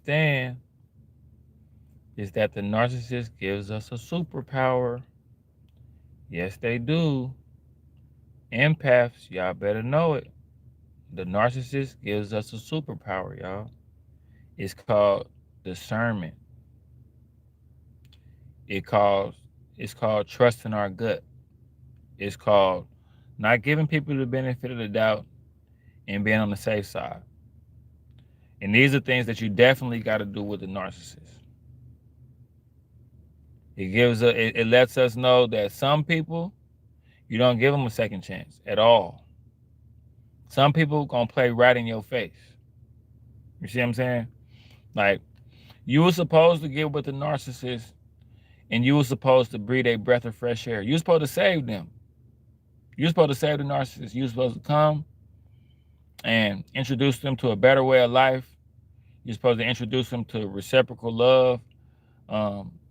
understand is that the narcissist gives us a superpower. Yes, they do. Empaths, y'all better know it. The narcissist gives us a superpower, y'all. It's called discernment. It calls it's called trusting our gut. It's called not giving people the benefit of the doubt and being on the safe side. And these are things that you definitely got to do with the narcissist. It lets us know that some people you don't give them a second chance at all. Some people gonna play right in your face. You see what I'm saying? Like you were supposed to get with the narcissist, and you were supposed to breathe a breath of fresh air. You were supposed to save them. You were supposed to save the narcissist. You were supposed to come and introduce them to a better way of life. You're supposed to introduce them to reciprocal love.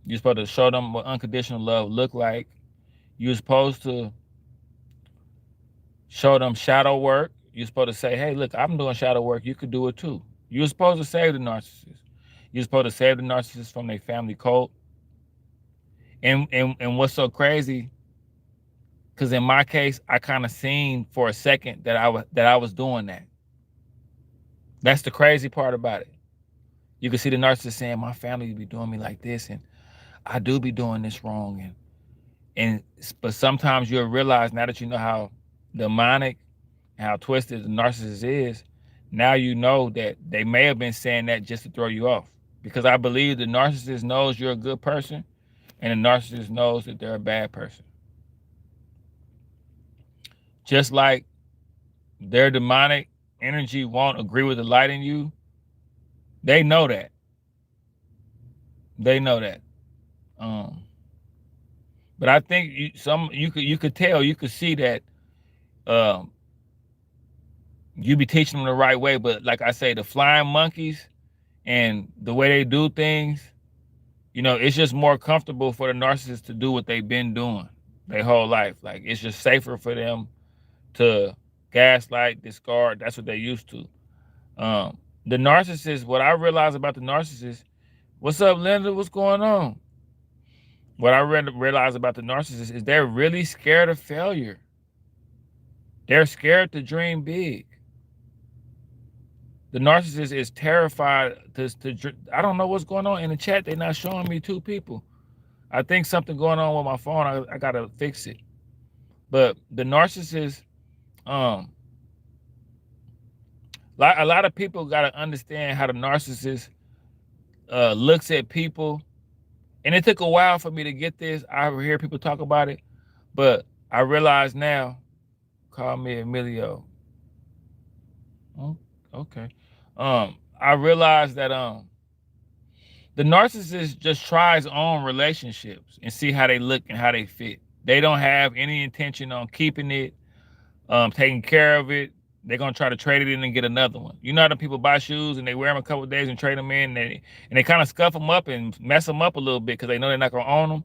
You're supposed to show them what unconditional love look like. You're supposed to show them shadow work. You're supposed to say, hey, look, I'm doing shadow work. You could do it too. You're supposed to save the narcissist. You're supposed to save the narcissist from their family cult. And what's so crazy, because in my case, I kind of seen for a second that I was doing that. That's the crazy part about it. You can see the narcissist saying, my family be doing me like this, and I do be doing this wrong. But sometimes you'll realize, now that you know how demonic and how twisted the narcissist is, now you know that they may have been saying that just to throw you off. Because I believe the narcissist knows you're a good person, and the narcissist knows that they're a bad person. Just like their demonic energy won't agree with the light in you, they know that. They know that. But I think you could tell, you could see that you be teaching them the right way. But like I say, the flying monkeys and the way they do things, it's just more comfortable for the narcissist to do what they've been doing their whole life. Like it's just safer for them to gaslight, discard. That's what they used to. The narcissist, what I realized about the narcissist, what's up, Linda? What's going on? What I realized about the narcissist is they're really scared of failure. They're scared to dream big. The narcissist is terrified I don't know what's going on in the chat. They're not showing me two people. I think something going on with my phone. I gotta fix it. But the narcissist, a lot of people gotta understand how the narcissist looks at people. And it took a while for me to get this. I hear people talk about it, but I realize now. Call me Emilio. Oh, okay. I realized that the narcissist just tries on relationships and see how they look and how they fit. They don't have any intention on keeping it, taking care of it. They're gonna try to trade it in and get another one. You know how the people buy shoes and they wear them a couple of days and trade them in, and they kind of scuff them up and mess them up a little bit because they know they're not gonna own them.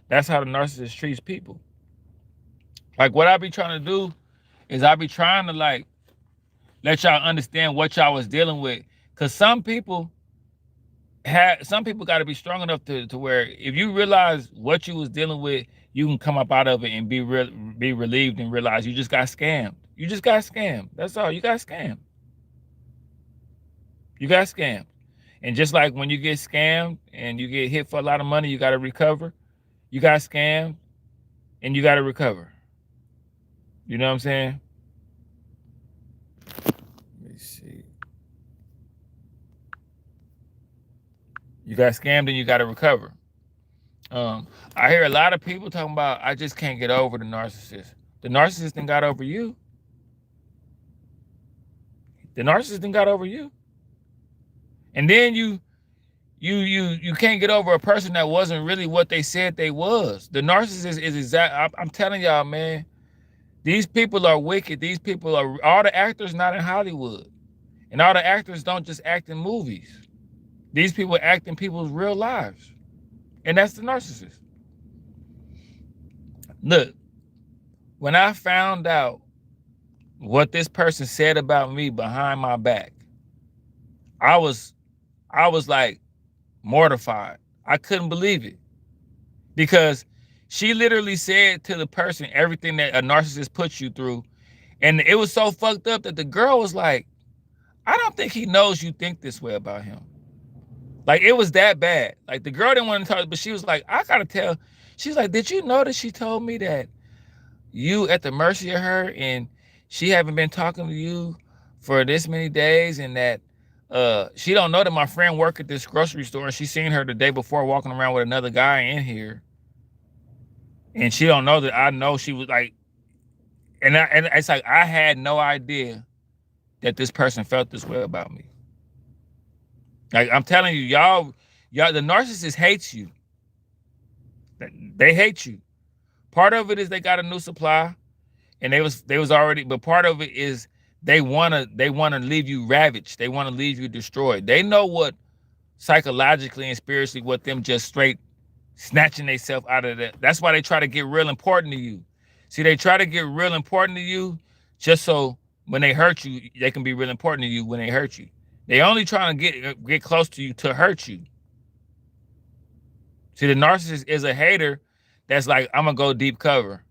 That's how the narcissist treats people. Like what I be trying to do is I be trying to like let y'all understand what y'all was dealing with, because some people got to be strong enough to where if you realize what you was dealing with, you can come up out of it and be relieved and realize you just got scammed. You just got scammed. That's all. You got scammed. You got scammed. And just like when you get scammed and you get hit for a lot of money, you got to recover. You got scammed and you got to recover. You know what I'm saying? Let me see. You got scammed and you got to recover. I hear a lot of people talking about, I just can't get over the narcissist. The narcissist done got over you. The narcissist done got over you. And then you can't get over a person that wasn't really what they said they was. The narcissist is I'm telling y'all, man, these people are wicked. These people are, all the actors not in Hollywood. And all the actors don't just act in movies. These people act in people's real lives. And that's the narcissist. Look, when I found out what this person said about me behind my back, I was I was like mortified. I couldn't believe it because she literally said to the person everything that a narcissist puts you through. And it was so fucked up that the girl was like, I don't think he knows you think this way about him. Like, it was that bad. Like, the girl didn't want to talk, but she was like, I gotta tell. She's like, did you know that she told me that you at the mercy of her and she haven't been talking to you for this many days, and that she don't know that my friend worked at this grocery store and she seen her the day before walking around with another guy in here, and she don't know that I know. She was like, and it's like, I had no idea that this person felt this way about me. Like, I'm telling you, y'all, the narcissist hates you. They hate you. Part of it is they got a new supply, and they was already, but part of it is they wanna leave you ravaged. They wanna leave you destroyed. They know what psychologically and spiritually what them just straight snatching themselves out of that. That's why they try to get real important to you. See, they try to get real important to you just so when they hurt you, they can be real important to you when they hurt you. They only trying to get close to you to hurt you. See, the narcissist is a hater that's like, I'm gonna go deep cover.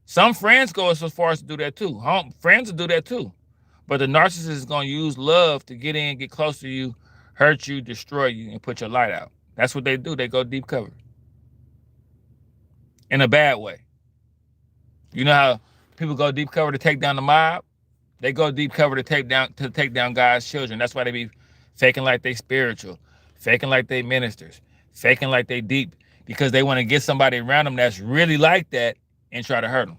Some friends go so far as to do that too. Friends will do that too. But the narcissist is gonna use love to get in, get close to you, hurt you, destroy you, and put your light out. That's what they do. They go deep cover. In a bad way. You know how people go deep cover to take down the mob? They go deep cover to take down God's children. That's why they be faking like they spiritual, faking like they ministers, faking like they deep, because they want to get somebody around them that's really like that and try to hurt them.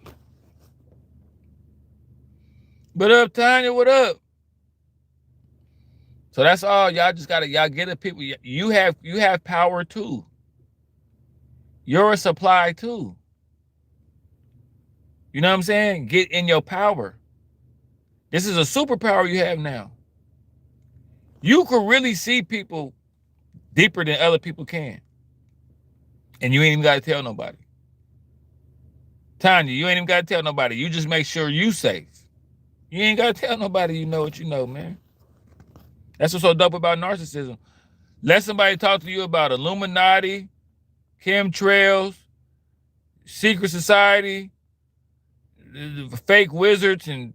What up, Tanya? What up? So that's all. Y'all just gotta, y'all get it, people. You have power too. You're a supply too. You know what I'm saying? Get in your power. This is a superpower you have now. You can really see people deeper than other people can. And you ain't even got to tell nobody. Tanya, you ain't even got to tell nobody. You just make sure you safe. You ain't got to tell nobody you know what you know, man. That's what's so dope about narcissism. Let somebody talk to you about Illuminati, chemtrails, secret society, fake wizards, and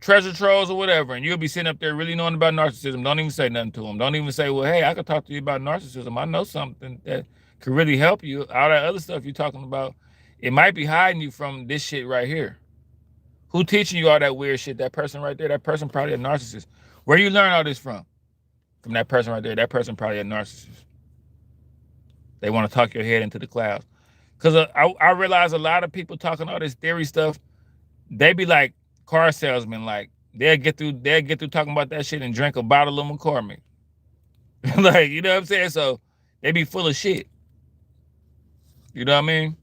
treasure trolls or whatever, and you'll be sitting up there really knowing about narcissism. Don't even say nothing to them. Don't even say, well, hey, I could talk to you about narcissism. I know something that could really help you. All that other stuff you're talking about, it might be hiding you from this shit right here. Who teaching you all that weird shit? That person right there. That person probably a narcissist. Where you learn all this from? From that person right there. That person probably a narcissist. They want to talk your head into the clouds. Because I realize a lot of people talking all this theory stuff, they be like car salesmen. Like, they'll get through talking about that shit and drink a bottle of McCormick. Like, you know what I'm saying? So they be full of shit. You know what I mean?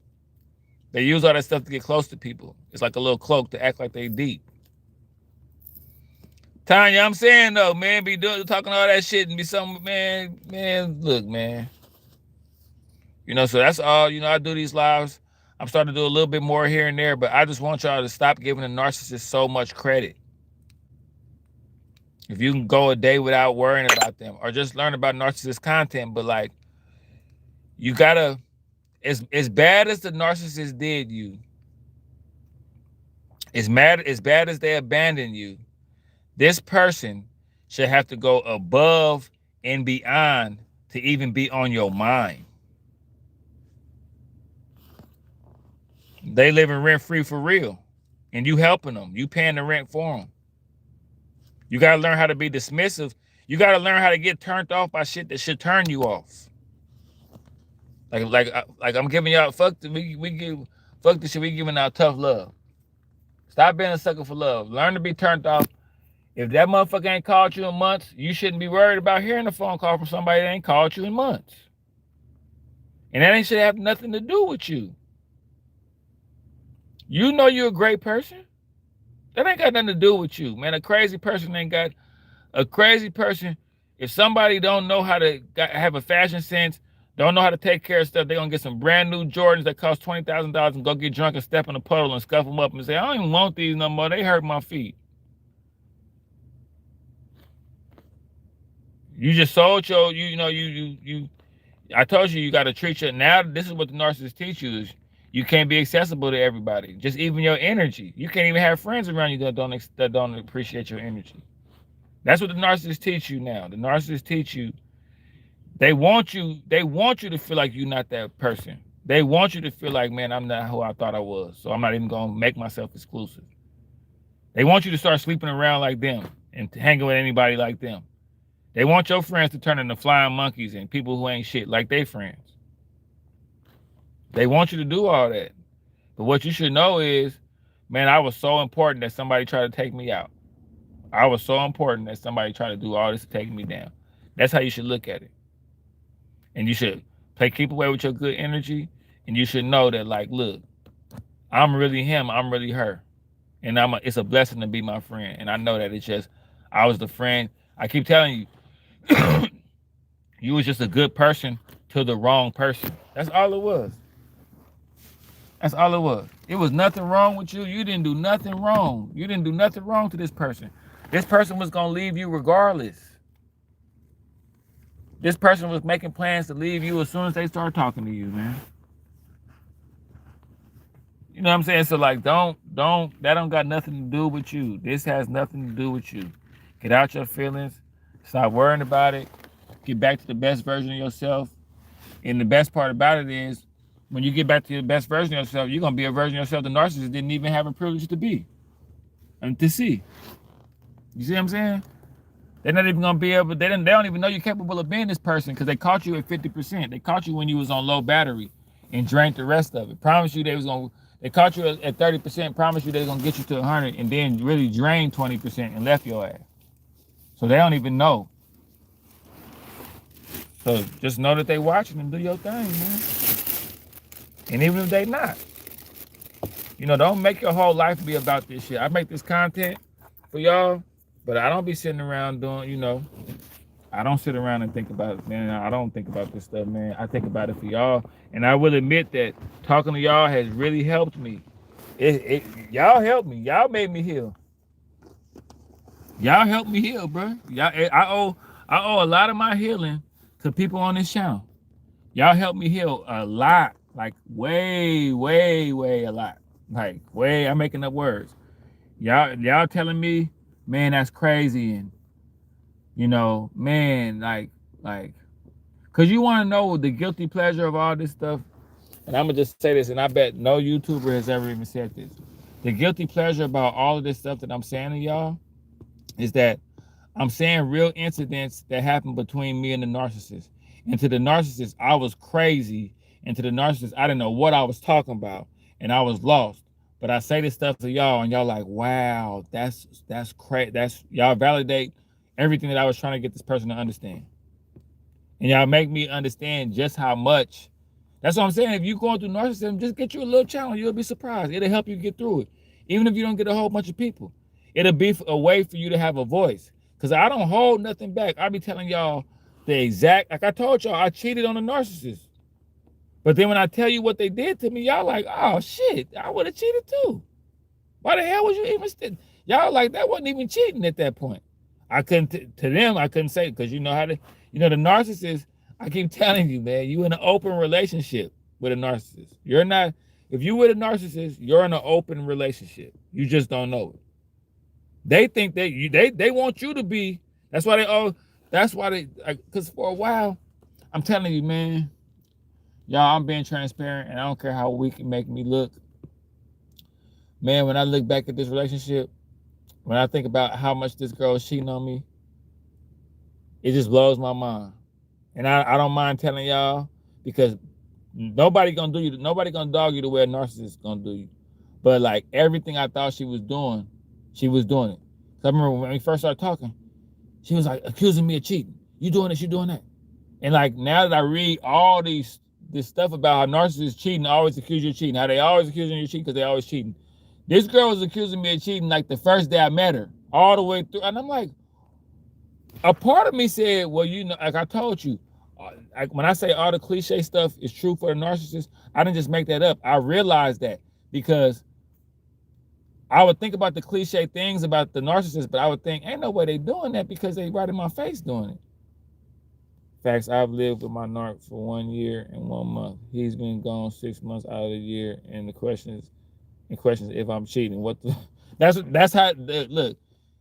They use all that stuff to get close to people. It's like a little cloak to act like they deep. Tanya, I'm saying though, man, be talking all that shit and be something, man, look, man. You know, so that's all. You know, I do these lives. I'm starting to do a little bit more here and there, but I just want y'all to stop giving the narcissist so much credit. If you can go a day without worrying about them, or just learn about narcissist content, but like, you gotta, as bad as the narcissist did you, as bad as they abandoned you, this person should have to go above and beyond to even be on your mind. They living rent-free for real, and you helping them. You paying the rent for them. You got to learn how to be dismissive. You got to learn how to get turned off by shit that should turn you off. Like I'm giving y'all, fuck the shit, we giving out tough love. Stop being a sucker for love. Learn to be turned off. If that motherfucker ain't called you in months, you shouldn't be worried about hearing a phone call from somebody that ain't called you in months. And that ain't should have nothing to do with you. You know you're a great person. That ain't got nothing to do with you, man. A crazy person ain't got a crazy person. If somebody don't know how to have a fashion sense, don't know how to take care of stuff, they're gonna get some brand new Jordans that cost $20,000 and go get drunk and step in a puddle and scuff them up and say, I don't even want these no more. They hurt my feet. You just sold your, I told you got to treat your, now this is what the narcissist teach you is you can't be accessible to everybody. Just even your energy. You can't even have friends around you that don't appreciate your energy. That's what the narcissists teach you now. The narcissists teach you, they want you to feel like you're not that person. They want you to feel like, man, I'm not who I thought I was. So I'm not even gonna make myself exclusive. They want you to start sleeping around like them and hanging with anybody like them. They want your friends to turn into flying monkeys and people who ain't shit like they friends. They want you to do all that. But what you should know is, man, I was so important that somebody tried to take me out. I was so important that somebody tried to do all this to take me down. That's how you should look at it. And you should keep away with your good energy. And you should know that, like, look, I'm really him. I'm really her. And it's a blessing to be my friend. And I know that it's just, I was the friend. I keep telling you, you was just a good person to the wrong person. That's all it was. That's all it was. It was nothing wrong with you. You didn't do nothing wrong. You didn't do nothing wrong to this person. This person was going to leave you regardless. This person was making plans to leave you as soon as they start talking to you, man. You know what I'm saying? So, like, that don't got nothing to do with you. This has nothing to do with you. Get out your feelings. Stop worrying about it. Get back to the best version of yourself. And the best part about it is, when you get back to the best version of yourself, you're going to be a version of yourself the narcissist didn't even have a privilege to be and to see. You see what I'm saying? They're not even going to be able, they don't even know you're capable of being this person because they caught you at 50%. They caught you when you was on low battery and drank the rest of it. Promise you they caught you at 30%, promise you they was going to get you to 100 and then really drain 20% and left your ass. So they don't even know. So just know that they watching and do your thing, man. And even if they not, don't make your whole life be about this shit. I make this content for y'all, but I don't be sitting around doing, I don't sit around and think about it, man. I don't think about this stuff, man. I think about it for y'all. And I will admit that talking to y'all has really helped me. Y'all helped me. Y'all made me heal. Y'all helped me heal, bro. I owe a lot of my healing to people on this channel. Y'all helped me heal a lot. Like way, way, way a lot. Like way, I'm making up words. Y'all telling me, man, that's crazy. And man, like, cause you want to know the guilty pleasure of all this stuff. And I'm gonna just say this, and I bet no YouTuber has ever even said this. The guilty pleasure about all of this stuff that I'm saying to y'all is that I'm saying real incidents that happened between me and the narcissist. And to the narcissist, I was crazy. And to the narcissist, I didn't know what I was talking about. And I was lost. But I say this stuff to y'all, and y'all like, wow, that's crazy. Y'all validate everything that I was trying to get this person to understand. And y'all make me understand just how much. That's what I'm saying. If you're going through narcissism, just get you a little challenge. You'll be surprised. It'll help you get through it. Even if you don't get a whole bunch of people. It'll be a way for you to have a voice. Because I don't hold nothing back. I be telling y'all the exact, like I told y'all, I cheated on a narcissist. But then when I tell you what they did to me, y'all like, oh shit, I would have cheated too. Why the hell was you even still? Y'all like, that wasn't even cheating at that point. I couldn't, to them, I couldn't say, because you know how to, the narcissist, I keep telling you, man, you in an open relationship with a narcissist. You're not, if you with a narcissist, you're in an open relationship. You just don't know it. They think that they want you to be, that's why because for a while, I'm telling you, man, y'all, I'm being transparent and I don't care how weak it make me look. Man, when I look back at this relationship, when I think about how much this girl is cheating on me, it just blows my mind. And I don't mind telling y'all because nobody gonna dog you the way a narcissist is gonna do you. But like everything I thought she was doing it. So I remember when we first started talking, she was like accusing me of cheating. You doing this, you doing that. And like now that I read all this stuff about how narcissists cheating, always accuse you of cheating, how they always accusing you of cheating because they always cheating. This girl was accusing me of cheating like the first day I met her, all the way through. And I'm like, a part of me said, well, like I told you, when I say all the cliche stuff is true for the narcissist, I didn't just make that up. I realized that because I would think about the cliche things about the narcissist, but I would think, ain't no way they doing that because they right in my face doing it. Facts, I've lived with my narc for 1 year and 1 month. He's been gone 6 months out of the year, and the questions if I'm cheating. What the that's how look.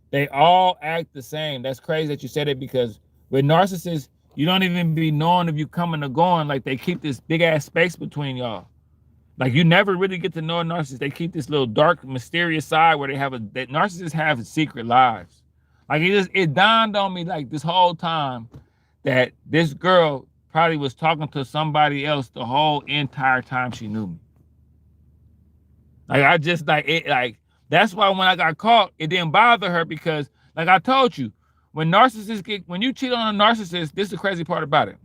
They all act the same. That's crazy that you said it, because with narcissists, you don't even be knowing if you coming or going. Like, they keep this big ass space between y'all. Like, you never really get to know a narcissist. They keep this little dark, mysterious side where that narcissists have secret lives. Like, it dawned on me like this whole time that this girl probably was talking to somebody else the whole entire time she knew me. Like, I just like it, like that's why when I got caught, it didn't bother her, because like I told you, when you cheat on a narcissist, this is the crazy part about it.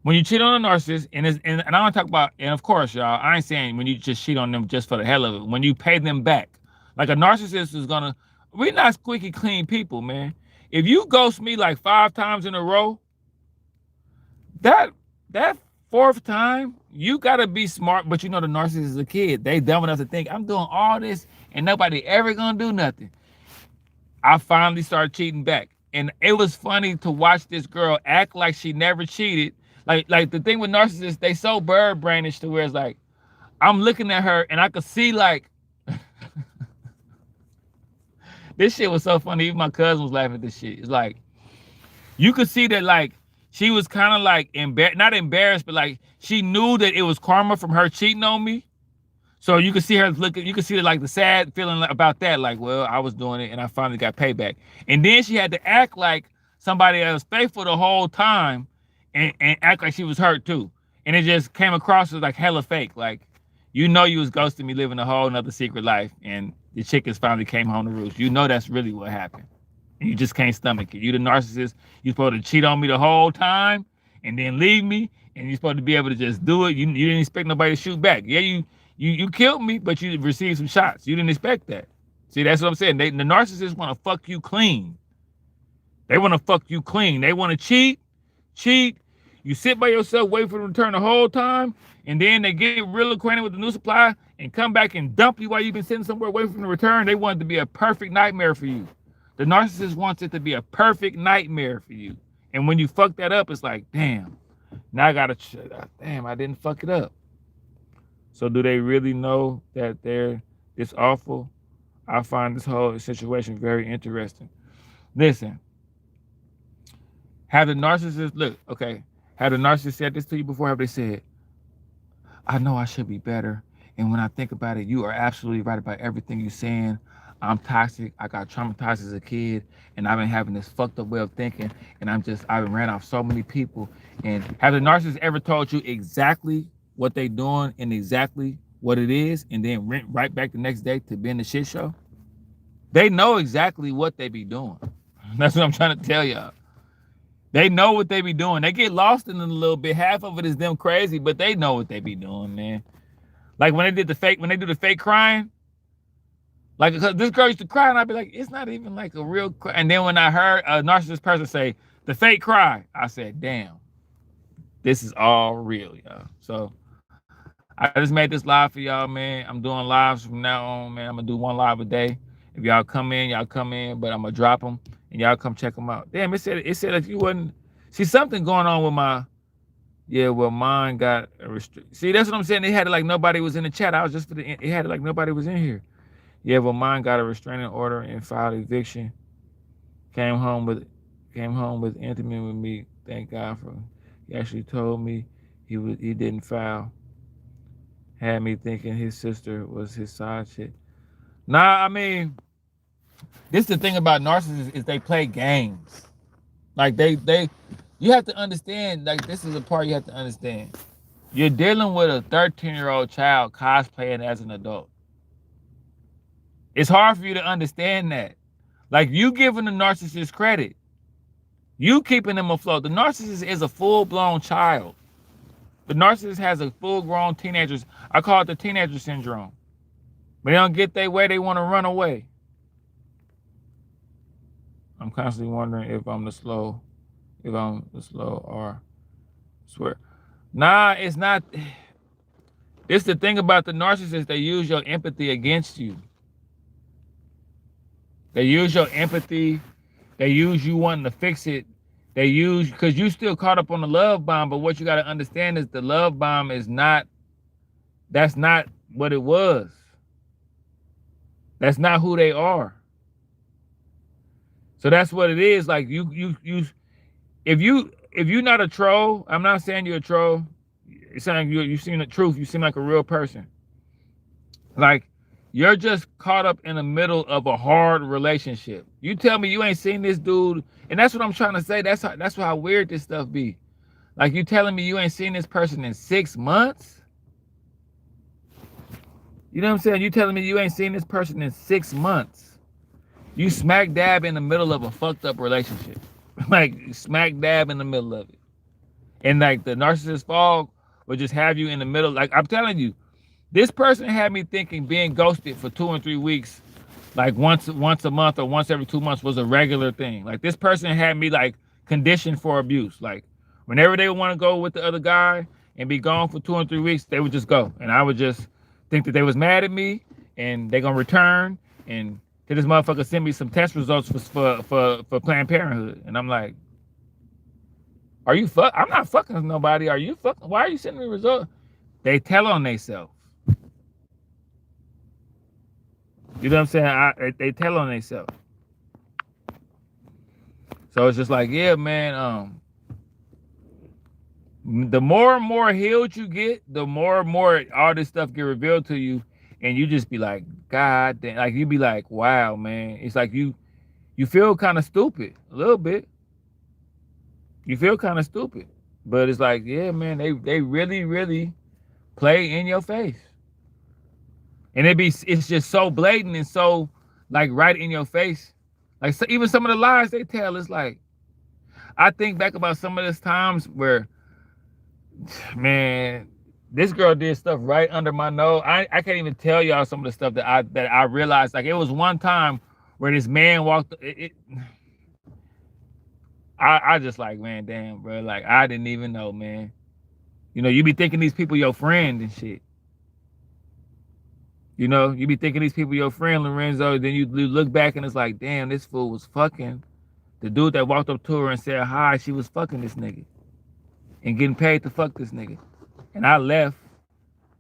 When you cheat on a narcissist, and I don't talk about, and of course, y'all, I ain't saying when you just cheat on them just for the hell of it. When you pay them back, like a narcissist is gonna, we're not squeaky clean people, man. If you ghost me like 5 times in a row, that 4th time, you gotta be smart. But you know the narcissist is a kid. They dumb enough to think I'm doing all this and nobody ever gonna do nothing. I finally started cheating back, and it was funny to watch this girl act like she never cheated. Like the thing with narcissists, they so bird brainish to where it's like, I'm looking at her and I could see like this shit was so funny. Even my cousin was laughing at this shit. It's like, you could see that like she was kind of like not embarrassed, but like she knew that it was karma from her cheating on me. So you could see her looking, you could see like the sad feeling about that, like, well, I was doing it and I finally got payback. And then she had to act like somebody that was faithful the whole time, and act like she was hurt too. And it just came across as like hella fake. Like, you know, you was ghosting me, living a whole nother secret life, and the chickens finally came home to roost. You know that's really what happened. And you just can't stomach it. You the narcissist, you supposed to cheat on me the whole time and then leave me, and you're supposed to be able to just do it. You didn't expect nobody to shoot back. Yeah, you killed me, but you received some shots. You didn't expect that. See, that's what I'm saying. The narcissists want to fuck you clean. They want to fuck you clean. They want to cheat. You sit by yourself, wait for them to return the whole time, and then they get real acquainted with the new supply and come back and dump you while you've been sitting somewhere waiting for them to return. They want it to be a perfect nightmare for you. The narcissist wants it to be a perfect nightmare for you. And when you fuck that up, it's like, damn, now I gotta, damn, I didn't fuck it up. So do they really know that they're this awful? I find this whole situation very interesting. Listen, have the narcissist, look, okay, have the narcissist said this to you before? Have they said, I know I should be better, and when I think about it, you are absolutely right about everything you're saying. I'm toxic. I got traumatized as a kid, and I've been having this fucked up way of thinking, and I've been ran off so many people. And have the narcissist ever told you exactly what they doing and exactly what it is, and then went right back the next day to be in the shit show? They know exactly what they be doing. That's what I'm trying to tell y'all. They know what they be doing. They get lost in it a little bit. Half of it is them crazy, but they know what they be doing, man. Like when they do the fake crying, like, cause this girl used to cry, and I'd be like, it's not even like a real cry. And then when I heard a narcissist person say the fake cry, I said, damn, this is all real, y'all. So I just made this live for y'all, man. I'm doing lives from now on, man. I'm gonna do 1 live a day. If y'all come in, but I'm gonna drop them and y'all come check them out. Damn, it said if you wasn't, see, something going on with my, yeah, well, mine got a restrict. See, that's what I'm saying. They had it like nobody was in the chat. I was just it had it like nobody was in here. Yeah, well, mine got a restraining order and filed eviction. Came home with intimate with me. Thank God for. He actually told me he didn't file. Had me thinking his sister was his side chick. Nah, I mean, this is the thing about narcissists, is they play games. Like you have to understand. Like, this is the part you have to understand. You're dealing with a 13-year-old child cosplaying as an adult. It's hard for you to understand that. Like, you giving the narcissist credit. You keeping them afloat. The narcissist is a full-blown child. The narcissist has a full-grown teenagers. I call it the teenager syndrome. But they don't get their way, they want to run away. I'm constantly wondering if I'm the slow or swear. Nah, it's not. It's the thing about the narcissist, they use your empathy against you. They use your empathy. They use you wanting to fix it They use, because you still caught up on the love bomb, but what you got to understand is the love bomb is not, that's not what it was. That's not who they are. So that's what it is. Like if you're not a troll, I'm not saying you're a troll. It's saying you seem the truth. You seem like a real person. Like, you're just caught up in the middle of a hard relationship. You tell me you ain't seen this dude, and that's what I'm trying to say. That's how weird this stuff be. Like, you telling me you ain't seen this person in 6 months? You know what I'm saying? You telling me you ain't seen this person in 6 months. You smack dab in the middle of a fucked up relationship. Like, smack dab in the middle of it. And like the narcissist fog will just have you in the middle. Like, I'm telling you, this person had me thinking being ghosted for 2 and 3 weeks, like once a month or once every 2 months, was a regular thing. Like, this person had me like conditioned for abuse. Like, whenever they would want to go with the other guy and be gone for 2 and 3 weeks, they would just go. And I would just think that they was mad at me and they gonna return, and did this motherfucker send me some test results for Planned Parenthood. And I'm like, are you I'm not fucking with nobody. Are you fucking? Why are you sending me results? They tell on themselves. You know what I'm saying? They tell on themselves. So it's just like, yeah, man. The more and more healed you get, the more and more all this stuff get revealed to you, and you just be like, God damn. Like, you be like, wow, man. It's like you feel kind of stupid a little bit. You feel kind of stupid, but it's like, yeah, man. They really, really play in your face. And it's just so blatant and so like right in your face. Like, so even some of the lies they tell, it's like, I think back about some of those times where, man, this girl did stuff right under my nose. I can't even tell y'all some of the stuff that I realized. Like, it was one time where this man walked. I just like, man, damn, bro. Like, I didn't even know, man. You know, you be thinking these people your friend and shit. You know, you be thinking these people your friend, Lorenzo, then you look back and it's like, damn, this fool was fucking the dude that walked up to her and said hi. She was fucking this nigga and getting paid to fuck this nigga. And I left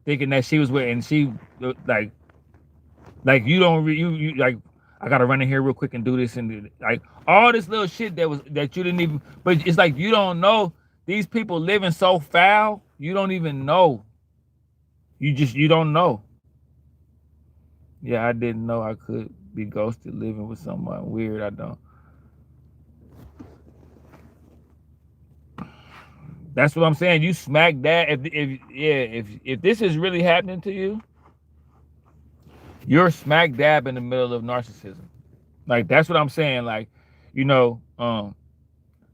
thinking that she was with, and she like you don't you like, I gotta run in here real quick and do this, and like all this little shit that you didn't even. But it's like, you don't know, these people living so foul, you don't even know. You don't know. Yeah, I didn't know I could be ghosted living with someone weird. I don't. That's what I'm saying. You smack that. If this is really happening to you, you're smack dab in the middle of narcissism. Like, that's what I'm saying. Like, you know,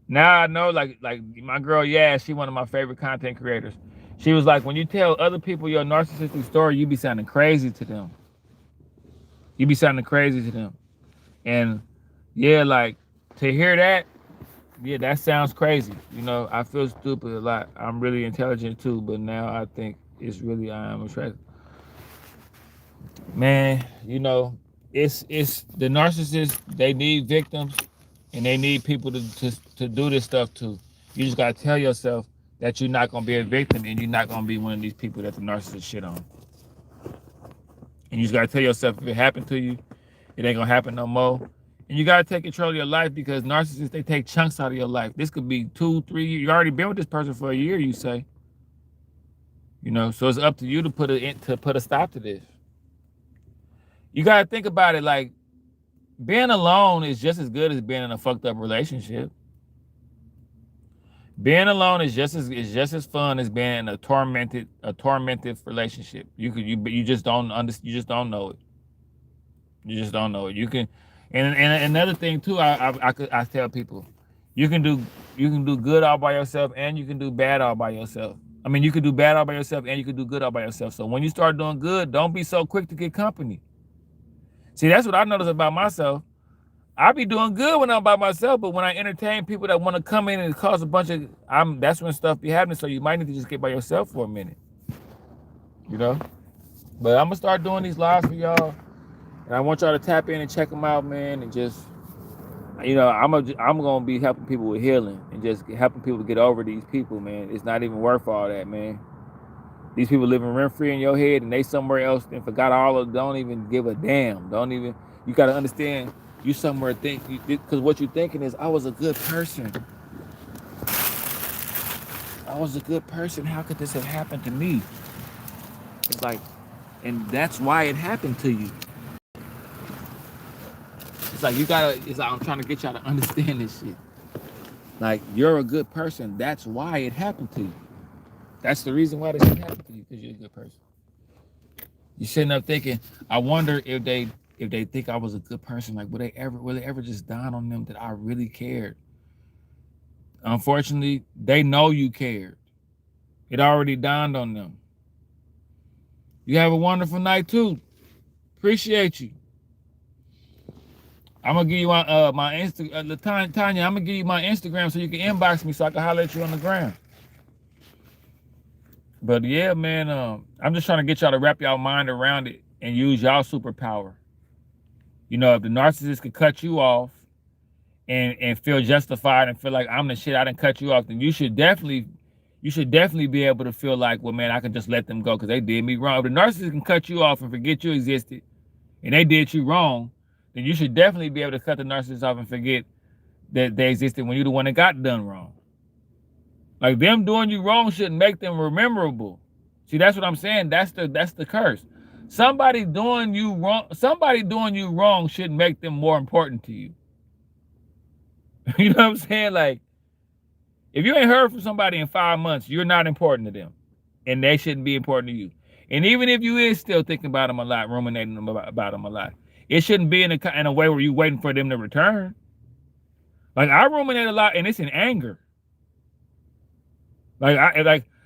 now I know, like my girl, yeah, she one of my favorite content creators. She was like, when you tell other people your narcissistic story, you be sounding crazy to them. You be sounding crazy to them. And yeah, like, to hear that, yeah, that sounds crazy. You know, I feel stupid a lot. I'm really intelligent too, but now I think it's really, I am attracted. Man, you know, it's the narcissists, they need victims, and they need people to do this stuff too. You just gotta tell yourself that you're not gonna be a victim, and you're not gonna be one of these people that the narcissist shit on. And you just gotta tell yourself, if it happened to you, it ain't gonna happen no more. And you gotta take control of your life, because narcissists, they take chunks out of your life. This could be 2, 3 years. You already been with this person for a year, you say. You know, so it's up to you to put a stop to this. You gotta think about it, like, being alone is just as good as being in a fucked up relationship. Being alone is just as fun as being in a tormented relationship. You just don't you just don't know it. You just don't know it. You can, and another thing too, I tell people, you can do good all by yourself, and you can do bad all by yourself. I mean, you can do bad all by yourself, and you can do good all by yourself. So when you start doing good, don't be so quick to get company. See, that's what I notice about myself. I be doing good when I'm by myself, but when I entertain people that want to come in and cause a bunch of, that's when stuff be happening. So you might need to just get by yourself for a minute, you know. But I'm gonna start doing these lives for y'all, and I want y'all to tap in and check them out, man. And just, you know, I'm gonna be helping people with healing. and just helping people get over these people, man. It's not even worth all that, man. These people living rent free in your head, and they somewhere else and forgot all of. Don't even give a damn. Don't even. You gotta understand. You somewhere think because what you thinking is, I was a good person. I was a good person. How could this have happened to me? It's like, and that's why it happened to you. It's like you gotta. It's like I'm trying to get y'all to understand this shit. Like, you're a good person. That's why it happened to you. That's the reason why this shit happened to you, because you're a good person. You sitting up thinking, I wonder if they think I was a good person, like will it ever just dawn on them that I really cared? Unfortunately, they know you cared. It already dawned on them. You have a wonderful night too. Appreciate you. I'm gonna give you my Instagram, Tanya. I'm gonna give you my Instagram so you can inbox me so I can holler at you on the ground. But yeah, man, I'm just trying to get y'all to wrap y'all mind around it and use y'all superpower. You know, if the narcissist could cut you off and feel justified and feel like I'm the shit, I didn't cut you off, then you should definitely be able to feel like, well, man, I can just let them go because they did me wrong. If the narcissist can cut you off and forget you existed and they did you wrong, then you should definitely be able to cut the narcissist off and forget that they existed when you're the one that got done wrong. Like, them doing you wrong shouldn't make them rememberable. See, that's what I'm saying. That's the curse. Somebody doing you wrong shouldn't make them more important to you. You know what I'm saying? Like, if you ain't heard from somebody in 5 months, you're not important to them. And they shouldn't be important to you. And even if you is still thinking about them a lot, ruminating about them a lot, it shouldn't be in a way where you waiting for them to return. Like, I ruminate a lot, and it's in anger. Like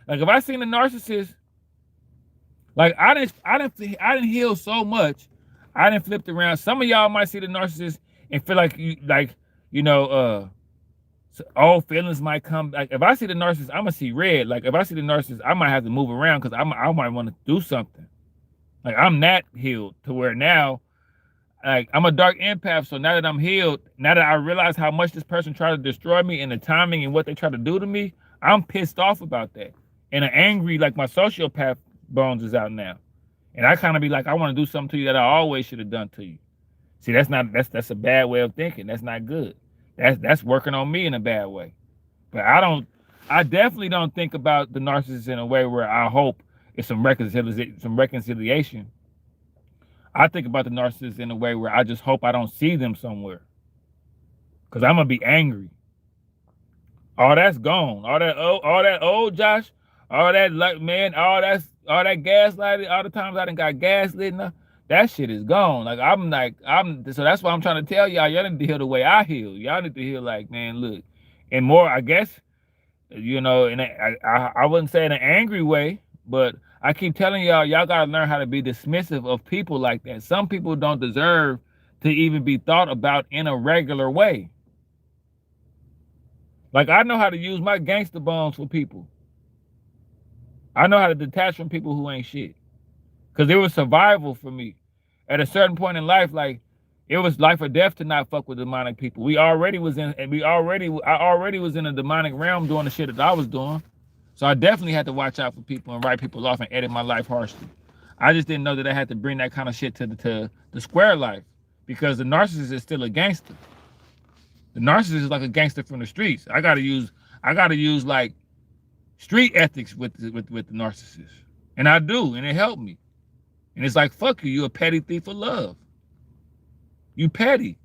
if I seen a narcissist, like I didn't heal so much, I didn't flip it around. Some of y'all might see the narcissist and feel like old feelings might come. Like, if I see the narcissist, I'm gonna see red. Like, if I see the narcissist, I might have to move around because I might want to do something. Like, I'm that healed to where now, like, I'm a dark empath. So now that I'm healed, now that I realize how much this person tried to destroy me and the timing and what they tried to do to me, I'm pissed off about that. And I'm angry, like my sociopath bones is out now. And I kind of be like, I want to do something to you that I always should have done to you. See, that's a bad way of thinking. That's not good. That's working on me in a bad way. But I definitely don't think about the narcissist in a way where I hope it's some reconciliation. I think about the narcissist in a way where I just hope I don't see them somewhere. Cause I'm gonna be angry. All that's gone. All that old Josh, all that all that gaslighting, all the times I done got gaslit, that shit is gone. So that's why I'm trying to tell y'all need to heal the way I heal. Y'all need to heal like, man, look. And more, I guess, you know, and I wouldn't say in an angry way, but I keep telling y'all gotta learn how to be dismissive of people like that. Some people don't deserve to even be thought about in a regular way. Like, I know how to use my gangster bones for people. I know how to detach from people who ain't shit. Because it was survival for me. At a certain point in life, like, it was life or death to not fuck with demonic people. I already was in a demonic realm doing the shit that I was doing. So I definitely had to watch out for people and write people off and edit my life harshly. I just didn't know that I had to bring that kind of shit to the square life. Because the narcissist is still a gangster. The narcissist is like a gangster from the streets. I gotta use like street ethics with the narcissist. And I do, and it helped me. And it's like, fuck you, you a petty thief of love. You petty.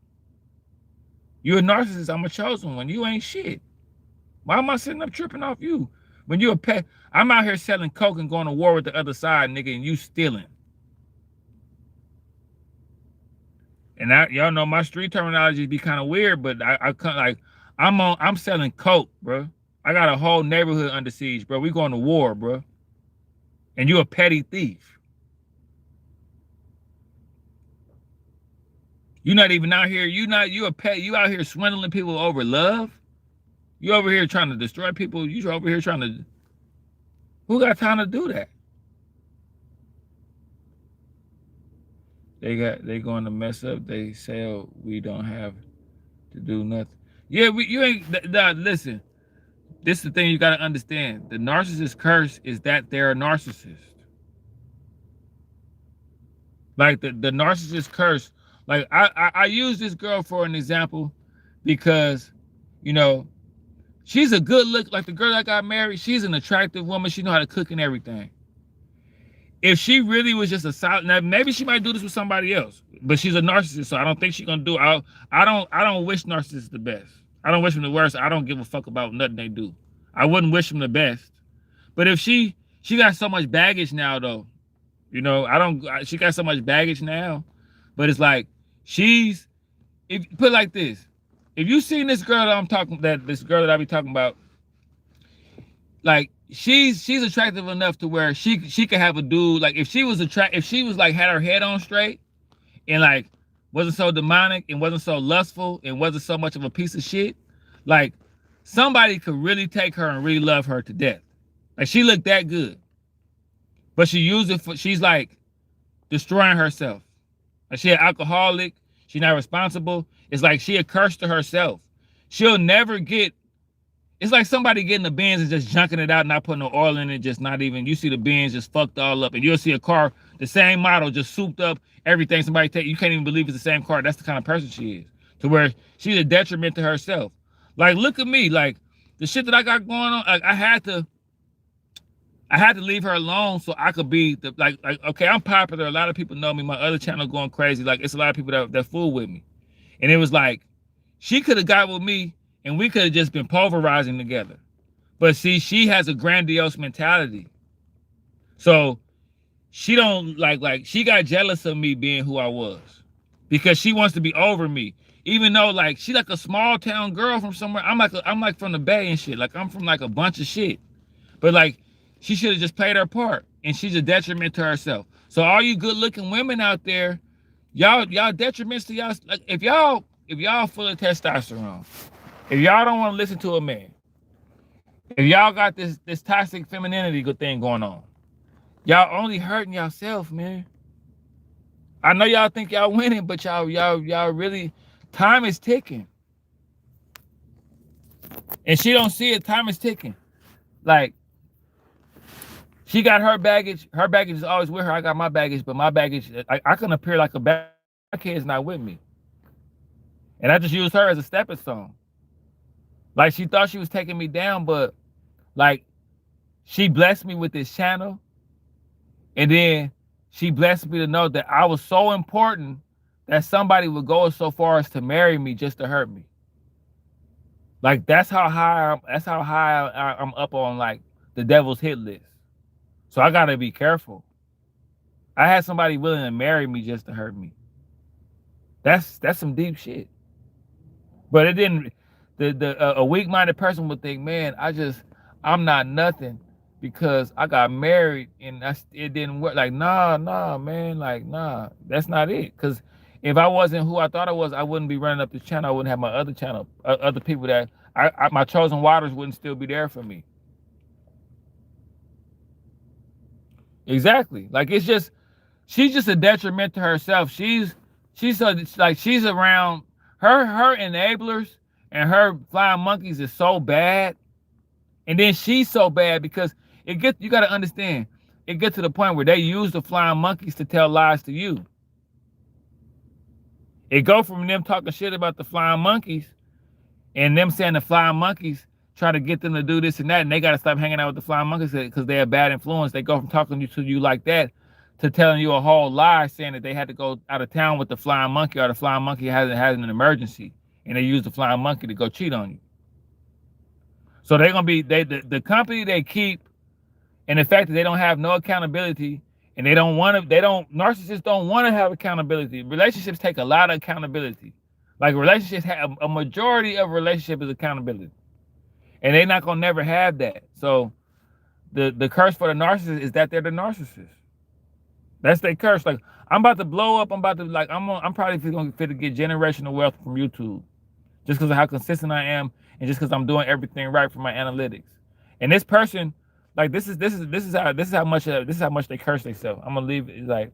You a narcissist, I'm a chosen one. You ain't shit. Why am I sitting up tripping off you? When you a pet, I'm out here selling coke and going to war with the other side, nigga, and you stealing. And y'all know my street terminology be kind of weird, but I'm selling coke, bro. I got a whole neighborhood under siege, bro. We going to war, bro. And you a petty thief. You not even out here. You out here swindling people over love. You over here trying to destroy people. You over here trying to. Who got time to do that? They going to mess up. They say, oh, we don't have to do nothing. Yeah, you ain't. Listen, this is the thing you got to understand. The narcissist curse is that they're a narcissist. Like the narcissist curse. Like I use this girl for an example because, you know, she's a good look. Like the girl that got married, she's an attractive woman. She know how to cook and everything. If she really was just a solid, now maybe she might do this with somebody else, but she's a narcissist, so I don't think she's gonna do it. I don't wish narcissists the best. I don't wish them the worst. I don't give a fuck about nothing they do. I wouldn't wish them the best. But if she got so much baggage now though, you know, she got so much baggage now, but it's like if put it like this, if you seen this girl this girl that I be talking about, like she's attractive enough to where she could have a dude, like if she was like had her head on straight and like wasn't so demonic and wasn't so lustful and wasn't so much of a piece of shit, like somebody could really take her and really love her to death. Like she looked that good. But she used it for, she's like destroying herself. Like she an alcoholic, she's not responsible. It's like she a curse to herself. She'll never get, it's like somebody getting the Benz and just junking it out, not putting no oil in it, just not even, you see the Benz just fucked all up, and you'll see a car, the same model, just souped up, everything somebody take, you can't even believe it's the same car. That's the kind of person she is. To where she's a detriment to herself. Like, look at me, like, the shit that I got going on, like, I had to leave her alone so I could be, like, okay, I'm popular, a lot of people know me, my other channel going crazy, like, it's a lot of people that fool with me. And it was like, she could have got with me, and we could have just been pulverizing together. But see, she has a grandiose mentality. So she don't like she got jealous of me being who I was. Because she wants to be over me. Even though like she like a small town girl from somewhere. I'm like from the Bay and shit. Like I'm from like a bunch of shit. But like she should have just played her part. And she's a detriment to herself. So all you good looking women out there, y'all detriments to y'all. Like if y'all full of testosterone, if y'all don't want to listen to a man, if y'all got this toxic femininity good thing going on, y'all only hurting yourself, man. I know y'all think y'all winning, but y'all really, time is ticking. And she don't see it, time is ticking. Like, she got her baggage is always with her. I got my baggage, but my baggage, I can appear like a bad kid's not with me. And I just use her as a stepping stone. Like she thought she was taking me down, but like she blessed me with this channel. And then she blessed me to know that I was so important that somebody would go so far as to marry me just to hurt me. Like that's how high I'm up on like the devil's hit list. So I gotta be careful. I had somebody willing to marry me just to hurt me. That's some deep shit. But it didn't. A weak-minded person would think, man, I'm not nothing because I got married and it didn't work. Like, nah, man, like, nah, that's not it. Because if I wasn't who I thought I was, I wouldn't be running up this channel. I wouldn't have my other channel, other people that my chosen waters wouldn't still be there for me. Exactly. Like it's just, she's just a detriment to herself. She's around her enablers and her flying monkeys is so bad. And then she's so bad because you got to understand, it gets to the point where they use the flying monkeys to tell lies to you. It go from them talking shit about the flying monkeys and them saying the flying monkeys try to get them to do this and that, and they got to stop hanging out with the flying monkeys because they're a bad influence. They go from talking to you like that to telling you a whole lie, saying that they had to go out of town with the flying monkey or the flying monkey has an emergency, and they use the flying monkey to go cheat on you. So they're gonna be the company they keep, and the fact that they don't have no accountability, and narcissists don't want to have accountability. Relationships take a lot of accountability. Like relationships have a majority of relationship is accountability. And they're not gonna never have that. So the curse for the narcissist is that they're the narcissist. That's their curse. Like I'm about to blow up. I'm probably gonna fit to get generational wealth from YouTube, just because of how consistent I am, and just because I'm doing everything right for my analytics. And this person, like this is how much they curse themselves. I'm gonna leave it like,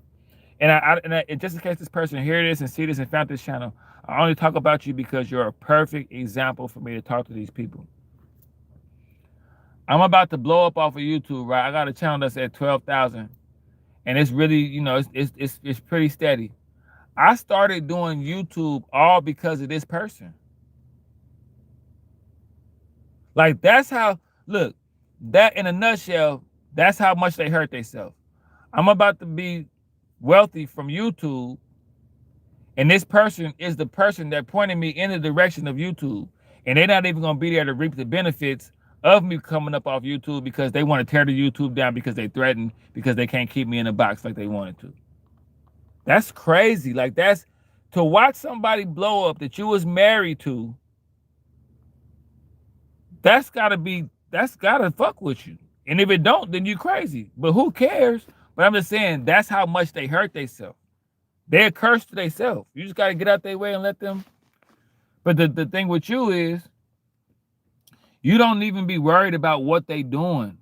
and just in case this person hear this and see this and found this channel, I only talk about you because you're a perfect example for me to talk to these people. I'm about to blow up off of YouTube, right? I got a channel that's at 12,000, and it's really, it's pretty steady. I started doing YouTube all because of this person. Like, that's how, look, that in a nutshell, that's how much they hurt themselves. I'm about to be wealthy from YouTube, and this person is the person that pointed me in the direction of YouTube. And they're not even going to be there to reap the benefits of me coming up off YouTube because they want to tear the YouTube down because they threatened, because they can't keep me in a box like they wanted to. That's crazy. Like, that's to watch somebody blow up that you was married to. That's gotta fuck with you. And if it don't, then you crazy. But who cares? But I'm just saying, that's how much they hurt themselves. They're cursed to themselves. You just gotta get out their way and let them. But the thing with you is, you don't even be worried about what they doing.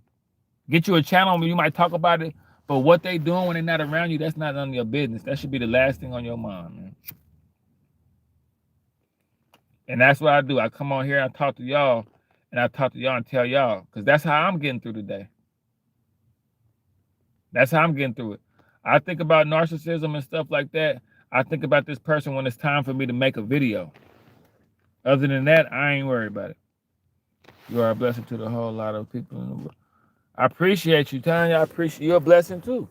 Get you a channel where you might talk about it, but what they doing when they're not around you, that's not none of your business. That should be the last thing on your mind, man. And that's what I do. I come on here and I talk to y'all, and tell y'all, because that's how I'm getting through the day. That's how I'm getting through it. I think about narcissism and stuff like that. I think about this person when it's time for me to make a video. Other than that, I ain't worried about it. You are a blessing to the whole lot of people in the world. I appreciate you, Tanya. I appreciate you're a blessing too.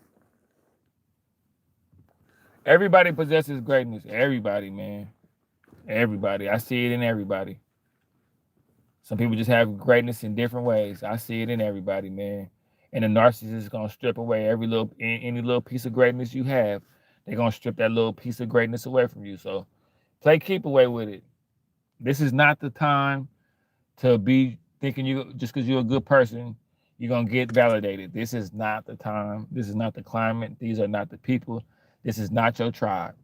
Everybody possesses greatness. Everybody, man. Everybody. I see it in everybody. Some people just have greatness in different ways. I see it in everybody, man. And the narcissist is gonna strip away any little piece of greatness you have. They're gonna strip that little piece of greatness away from you. So play keep away with it. This is not the time to be thinking you just because you're a good person, you're gonna get validated. This is not the time. This is not the climate. These are not the people. This is not your tribe.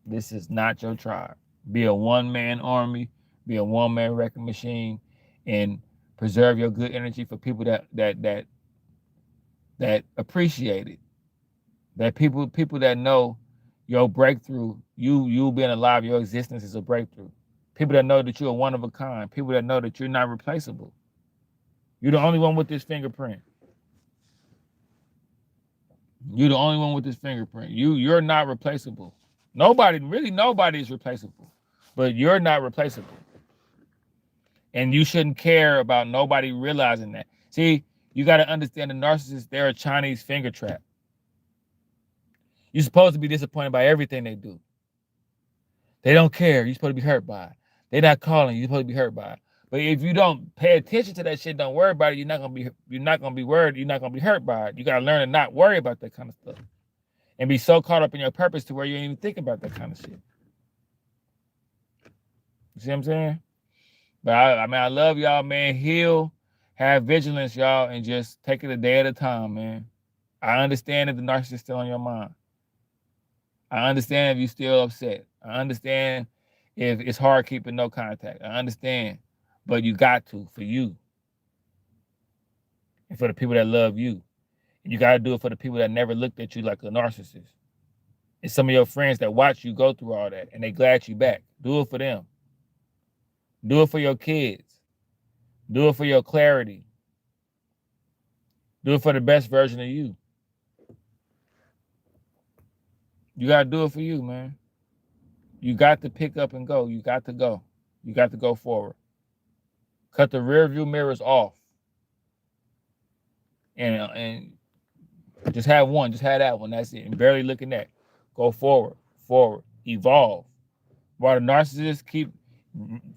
This is not your tribe. Be a one-man army, be a one-man wrecking machine, and preserve your good energy for people that appreciate it. That people that know your breakthrough, you being alive, your existence is a breakthrough. People that know that you're one of a kind. People that know that you're not replaceable. You're the only one with this fingerprint. You're the only one with this fingerprint. You're not replaceable. Nobody is replaceable. But you're not replaceable. And you shouldn't care about nobody realizing that. See, you got to understand the narcissist, they're a Chinese finger trap. You're supposed to be disappointed by everything they do. They don't care. You're supposed to be hurt by it. They're not calling. You're supposed to be hurt by it. But if you don't pay attention to that shit, don't worry about it, you're not gonna be worried, you're not gonna be hurt by it. You gotta learn to not worry about that kind of stuff. And be so caught up in your purpose to where you ain't even think about that kind of shit. You see what I'm saying? But I love y'all, man. Heal, have vigilance, y'all, and just take it a day at a time, man. I understand if the narcissist is still on your mind. I understand if you're still upset. I understand if it's hard keeping no contact. I understand. But you got to, for you. And for the people that love you. And you got to do it for the people that never looked at you like a narcissist. It's some of your friends that watch you go through all that, and they glad you back. Do it for them. Do it for your kids. Do it for your clarity. Do it for the best version of you. You got to do it for you, man. You got to pick up and go. You got to go. You got to go forward. Cut the rear view mirrors off. And just have one. Just have that one. That's it. And barely looking at. Go forward. Forward. Evolve. While the narcissists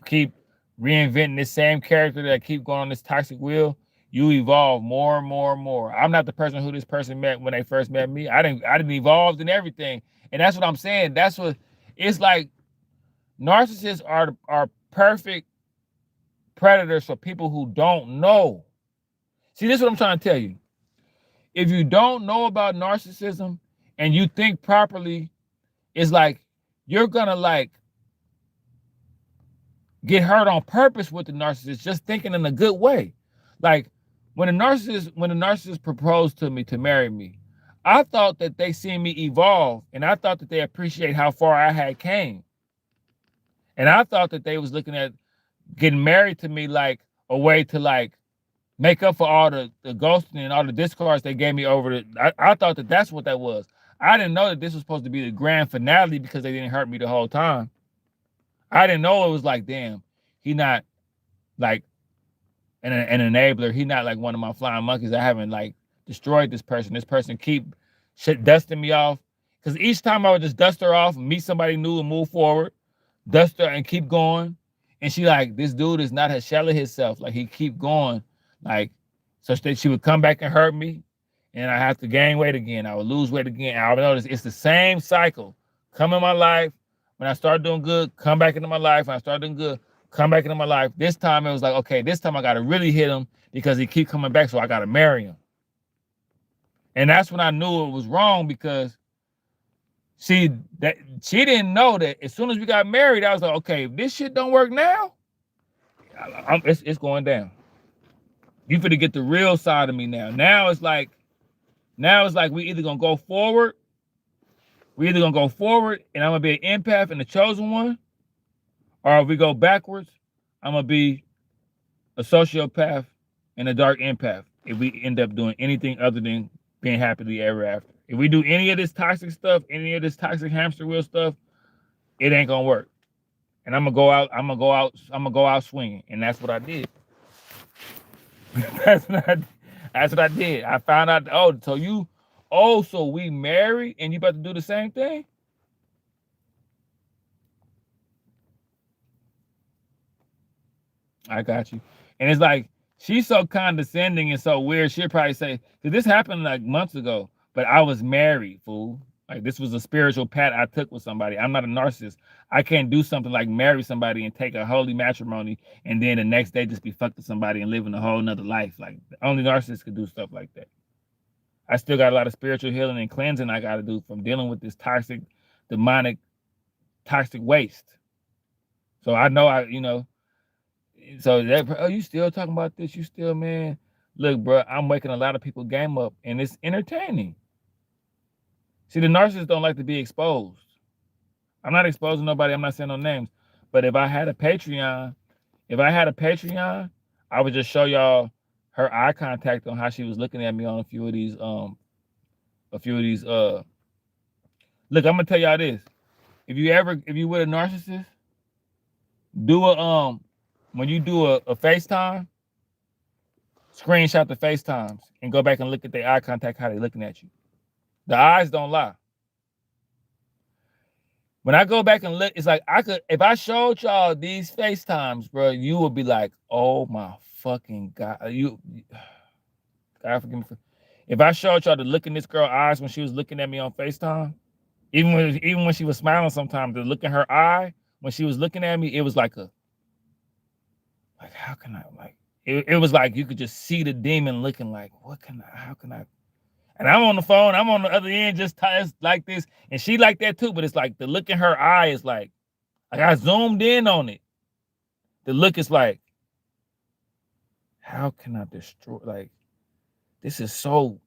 keep reinventing this same character that keep going on this toxic wheel, you evolve more and more and more. I'm not the person who this person met when they first met me. I didn't evolve in everything. And that's what I'm saying. That's what it's like. Narcissists are perfect predators for people who don't know. See, this is what I'm trying to tell you. If you don't know about narcissism and you think properly, it's like you're gonna like get hurt on purpose with the narcissist, just thinking in a good way. Like when the narcissist proposed to me to marry me, I thought that they seen me evolve, and I thought that they appreciate how far I had came. And I thought that they was looking at getting married to me like a way to like make up for all the ghosting and all the discards they gave me over the. I thought that that's what that was. I didn't know that this was supposed to be the grand finale because they didn't hurt me the whole time. I didn't know it was like, damn, he not like an enabler. He not like one of my flying monkeys. I haven't like destroyed this person. This person keep shit dusting me off. Because each time I would just dust her off, meet somebody new and move forward, dust her and keep going. And she like, this dude is not her shell of himself. Like he keep going. Like, so she would come back and hurt me. And I have to gain weight again. I would lose weight again. I would notice it's the same cycle. Come in my life. When I start doing good, come back into my life. When I start doing good, come back into my life. This time it was like, okay, this time I got to really hit him because he keep coming back. So I got to marry him. And that's when I knew it was wrong because she didn't know that as soon as we got married, I was like, okay, if this shit don't work now, it's going down. You finna get the real side of me now. Now it's like we either gonna go forward. We either gonna go forward and I'm gonna be an empath and the chosen one, or if we go backwards, I'm gonna be a sociopath and a dark empath. If we end up doing anything other than being happily ever after. If we do any of this toxic stuff, any of this toxic hamster wheel stuff, it ain't gonna work. And I'm gonna go out swinging, and that's what I did. that's what I did. I found out. So we married, and you about to do the same thing? I got you. And it's like she's so condescending and so weird. She'll probably say, "Cause this happened like months ago, but I was married, fool. Like this was a spiritual pact I took with somebody. I'm not a narcissist. I can't do something like marry somebody and take a holy matrimony and then the next day just be fucked with somebody and living a whole nother life. Like only narcissists could do stuff like that. I still got a lot of spiritual healing and cleansing I got to do from dealing with this toxic, demonic, toxic waste. So I know So that, you still talking about this? You still, man? Look, bro, I'm waking a lot of people game up, and it's entertaining. See, the narcissists don't like to be exposed. I'm not exposing nobody. I'm not saying no names. But if I had a Patreon, I would just show y'all her eye contact on how she was looking at me on a few of these. Look, I'm gonna tell y'all this. If you with a narcissist, do a when you do a FaceTime, screenshot the FaceTimes and go back and look at their eye contact, how they looking at you. The eyes don't lie. When I go back and look, it's like if I showed y'all these FaceTimes, bro, you would be like, oh my fucking God. God forgive me. If I showed y'all the look in this girl's eyes when she was looking at me on FaceTime, even when she was smiling sometimes, the look in her eye when she was looking at me, it was like how can I it was like you could just see the demon looking like, how can I? And I'm on the phone, I'm on the other end, just like this, and she like that too. But it's like the look in her eye is like I zoomed in on it. The look is like, how can I destroy? Like, this is so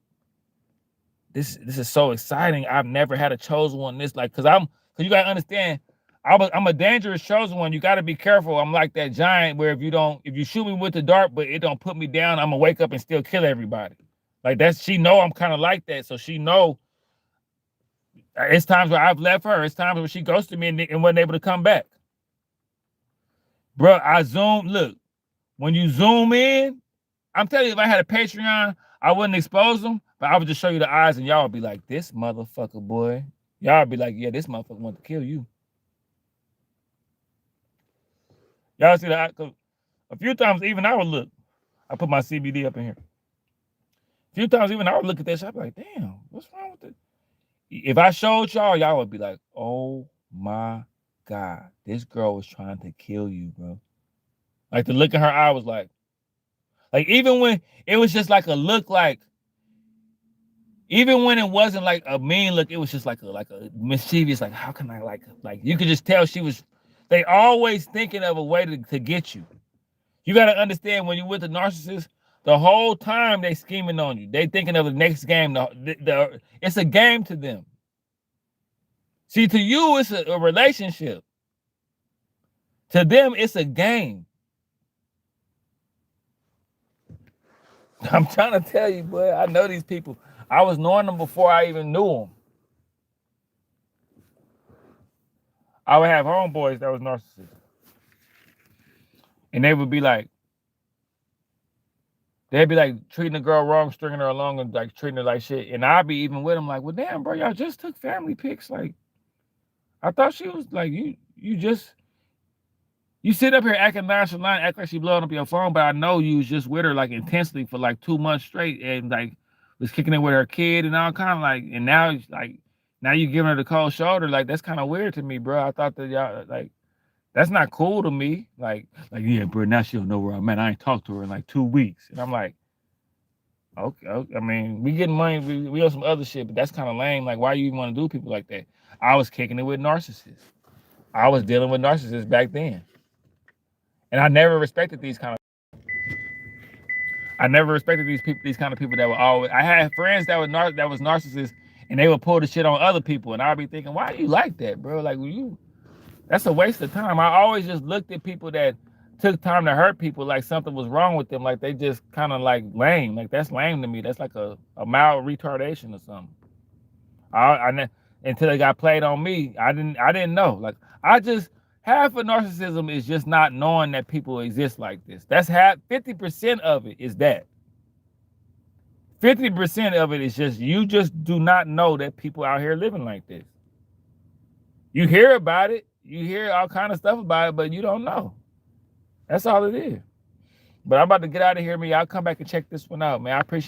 exciting. I've never had a chosen one. Because you gotta understand, I'm a dangerous chosen one. You gotta be careful. I'm like that giant where if you shoot me with the dart, but it don't put me down, I'm gonna wake up and still kill everybody. Like she know I'm kind of like that, so she know. It's times where I've left her. It's times where she ghosted me and wasn't able to come back. Bro, look, when you zoom in, I'm telling you, if I had a Patreon, I wouldn't expose them, but I would just show you the eyes and y'all would be like, this motherfucker, boy. Y'all would be like, yeah, this motherfucker want to kill you. Y'all see that? A few times even I would look. I put my CBD up in here. A few times even I would look at that shit, I'd be like, damn, what's wrong with it? If I showed y'all would be like, oh my God, this girl was trying to kill you, bro. Like the look in her eye was like even when it was just like a look, like even when it wasn't like a mean look, it was just like a mischievous, like how can I like you could just tell they always thinking of a way to get you. You got to understand when you're with a narcissist, the whole time they scheming on you. They thinking of the next game. It's a game to them. See, to you, it's a relationship. To them, it's a game. I'm trying to tell you, boy. I know these people. I was knowing them before I even knew them. I would have homeboys that was narcissists, and they would be like, they'd be like treating the girl wrong, stringing her along, and like treating her like shit. And I'd be even with them like, well, damn, bro, y'all just took family pics. Like, I thought she was like, you sit up here acting nonchalant, act like she blowing up your phone, but I know you was just with her like intensely for like 2 months straight, and like was kicking it with her kid and all kind of like, and now like now you giving her the cold shoulder. Like, that's kind of weird to me, bro. I thought that y'all like, that's not cool to me. Like yeah, bro. Now she don't know where I'm at. I ain't talked to her in like 2 weeks, and I'm like, okay. I mean, we getting money, we on some other shit, but that's kind of lame. Like, why you even want to do people like that? I was kicking it with narcissists. I was dealing with narcissists back then. And I never respected these kind of. I never respected these people, these kind of people that were always. I had friends that were that was narcissists, and they would pull the shit on other people, and I'd be thinking, why are you like that, bro? Like, that's a waste of time. I always just looked at people that took time to hurt people like something was wrong with them, like they just kind of like lame. Like, that's lame to me. That's like a mild retardation or something. Until they got played on me, I didn't know. Like, half of narcissism is just not knowing that people exist like this. That's 50% of it is that. 50% of it is just, you just do not know that people out here living like this. You hear about it, you hear all kind of stuff about it, but you don't know. That's all it is. But I'm about to get out of here, man. I'll come back and check this one out, man. I appreciate